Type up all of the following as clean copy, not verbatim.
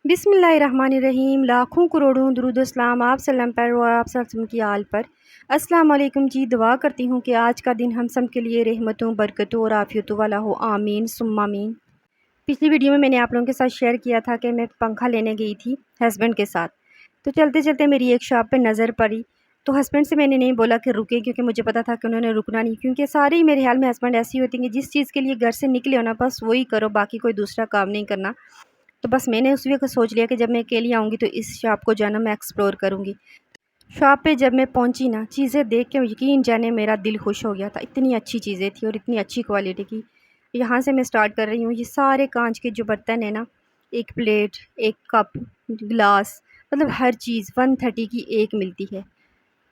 बिस्मिल्लाहिर्रहमानिर्रहीम। लाखों करोड़ों दुरूद सलाम आप सल्लम पर और आप सल्लम की आल पर। अस्सलाम वालेकुम जी। दुआ करती हूँ कि आज का दिन हम सब के लिए रहमतों, बरकतों और आफियतों वाला हो। आमीन सुम्मा आमीन। पिछली वीडियो में मैंने आप लोगों के साथ शेयर किया था कि मैं पंखा लेने गई थी हस्बैंड के साथ। तो चलते चलते मेरी एक शॉप पर नज़र पड़ी। तो हस्बैंड से मैंने नहीं बोला कि रुकें, क्योंकि मुझे पता था कि उन्होंने रुकना नहीं, क्योंकि सारे ही मेरे ख्याल में हस्बैंड ऐसी होती हैं कि जिस चीज़ के लिए घर से निकले हो ना, बस वही करो, बाकी कोई दूसरा काम नहीं करना। तो बस मैंने उस वक्त सोच लिया कि जब मैं अकेली आऊँगी तो इस शॉप को जो है ना मैं एक्सप्लोर करूँगी। शॉप पे जब मैं पहुँची ना, चीज़ें देख के यकीन जाने मेरा दिल खुश हो गया था। इतनी अच्छी चीज़ें थी और इतनी अच्छी क्वालिटी की। यहाँ से मैं स्टार्ट कर रही हूँ। ये सारे कांच के जो बर्तन है ना, एक प्लेट, एक कप, ग्लास, मतलब हर चीज़ 130 की एक मिलती है।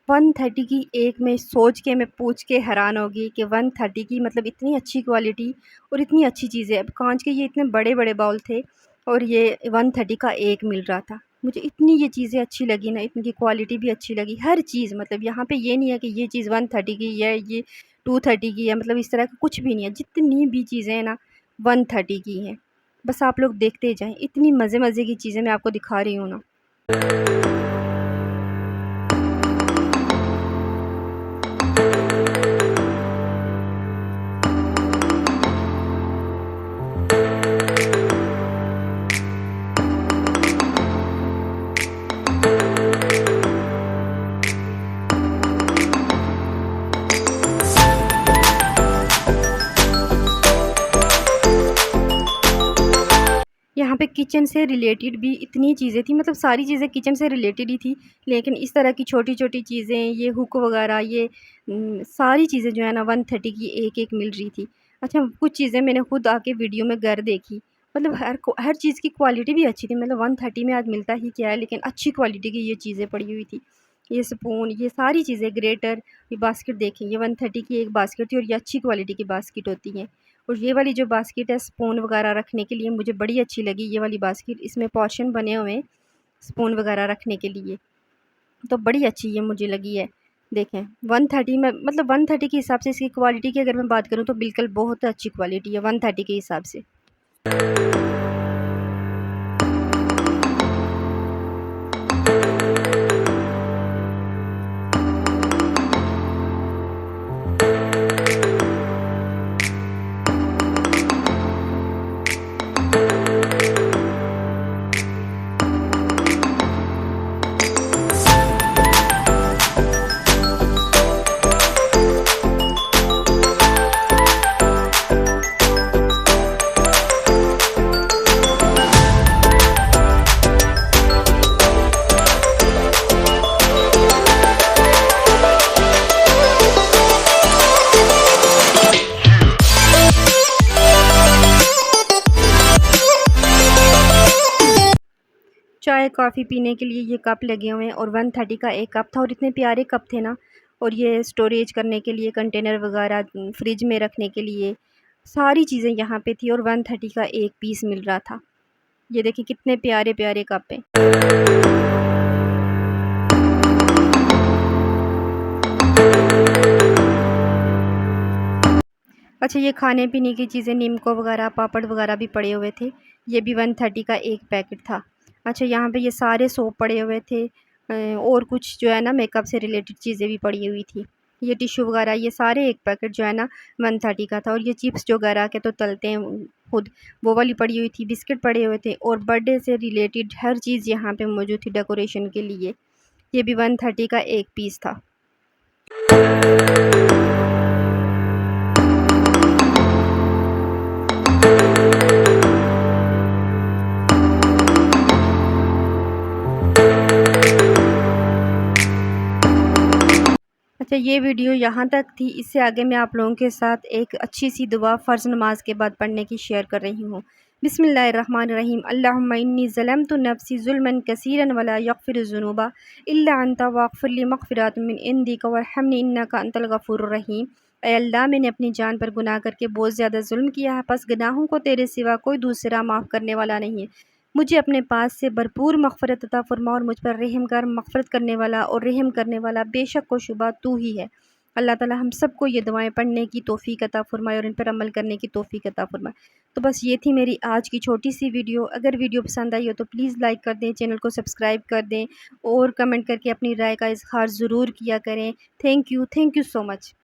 130 की एक में सोच के मैं पूछ के हैरान होगी कि 130 की मतलब इतनी अच्छी क्वालिटी और इतनी अच्छी चीज़ें। अब कांच के ये इतने बड़े बड़े बाउल थे और ये 130 का एक मिल रहा था। मुझे इतनी ये चीज़ें अच्छी लगी ना, इनकी क्वालिटी भी अच्छी लगी, हर चीज़। मतलब यहाँ पे ये नहीं है कि ये चीज़ 130 की है, ये 230 की है, मतलब इस तरह का कुछ भी नहीं है। जितनी भी चीज़ें हैं ना 130 की हैं। बस आप लोग देखते जाएँ, इतनी मज़े मज़े की चीज़ें मैं आपको दिखा रही हूँ ना। यहाँ पे किचन से रिलेटेड भी इतनी चीज़ें थी, मतलब सारी चीज़ें किचन से रिलेटेड ही थी, लेकिन इस तरह की छोटी-छोटी चीज़ें, ये हुक वगैरह, ये सारी चीज़ें जो है ना 130 की एक-एक मिल रही थी। अच्छा, कुछ चीज़ें मैंने खुद आके वीडियो में घर देखी, मतलब हर चीज़ की क्वालिटी भी अच्छी थी। मतलब 130 में आज मिलता ही क्या है, लेकिन अच्छी क्वालिटी की ये चीज़ें पड़ी हुई थी। ये स्पून, ये सारी चीज़ें, ग्रेटर, ये बास्केट देखें, ये 130 की एक बास्केट थी और ये अच्छी क्वालिटी की बास्केट होती हैं। और ये वाली जो बास्केट है स्पून वगैरह रखने के लिए, मुझे बड़ी अच्छी लगी ये वाली बास्केट। इसमें पोर्शन बने हुए हैं स्पून वगैरह रखने के लिए, तो बड़ी अच्छी ये मुझे लगी है। देखें 130 में, मतलब 130 के हिसाब से इसकी क्वालिटी की अगर मैं बात करूँ तो बिल्कुल बहुत अच्छी क्वालिटी है 130 के हिसाब से। चाय कॉफ़ी पीने के लिए ये कप लगे हुए हैं और 130 का एक कप था और इतने प्यारे कप थे ना। और ये स्टोरेज करने के लिए, कंटेनर वगैरह फ्रिज में रखने के लिए, सारी चीज़ें यहाँ पे थी और 130 का एक पीस मिल रहा था। ये देखिए कितने प्यारे प्यारे कप हैं। अच्छा, ये खाने पीने की चीज़ें, नीमको वगैरह, पापड़ वगैरह भी पड़े हुए थे। ये भी 130 का एक पैकेट था। अच्छा, यहाँ पे ये सारे सोप पड़े हुए थे, और कुछ जो है ना मेकअप से रिलेटेड चीज़ें भी पड़ी हुई थी। ये टिश्यू वगैरह, ये सारे एक पैकेट जो है ना 130 का था। और ये चिप्स जो घर के तो तलते हैं खुद, वो वाली पड़ी हुई थी। बिस्किट पड़े हुए थे और बर्थडे से रिलेटेड हर चीज़ यहाँ पे मौजूद थी डेकोरेशन के लिए। ये भी 130 का एक पीस था। अच्छा, ये वीडियो यहाँ तक थी। इससे आगे मैं आप लोगों के साथ एक अच्छी सी दुआ फ़र्ज़ नमाज के बाद पढ़ने की शेयर कर रही हूँ। बिस्मिल्लाहिर्रहमानिर्रहीम। अल्लाहुम्मा इन्नी ज़लमतु नफ़्सी ज़ुल्मन कसीरन वला यग़फ़िरुज़्ज़ुनूबा इल्ला अंता वग़फ़िर ली मग़फ़िरतम मिन इंदिका वरहमनी इन्नका अंतल गफ़ूरुर रहीम। ऐ अल्लाह, मैंने अपनी जान पर गुनाह करके बहुत ज़्यादा जुल्म किया है, बस गुनाहों को तेरे सिवा कोई दूसरा माफ़ करने वाला नहीं है। मुझे अपने पास से भरपूर मग़फ़िरत अता फ़रमा और मुझ पर रहम कर, मग़फ़िरत करने वाला और रहम करने वाला बेशक व शुबा तू ही है। अल्लाह ताला हम सबको ये दुआएं पढ़ने की तौफ़ीक अता फ़रमाए और इन पर अमल करने की तौफ़ीक अता फ़रमाए। तो बस ये थी मेरी आज की छोटी सी वीडियो। अगर वीडियो पसंद आई हो तो प्लीज़ लाइक कर दें, चैनल को सब्सक्राइब कर दें और कमेंट करके अपनी राय का इज़हार ज़रूर किया करें। Thank you so much.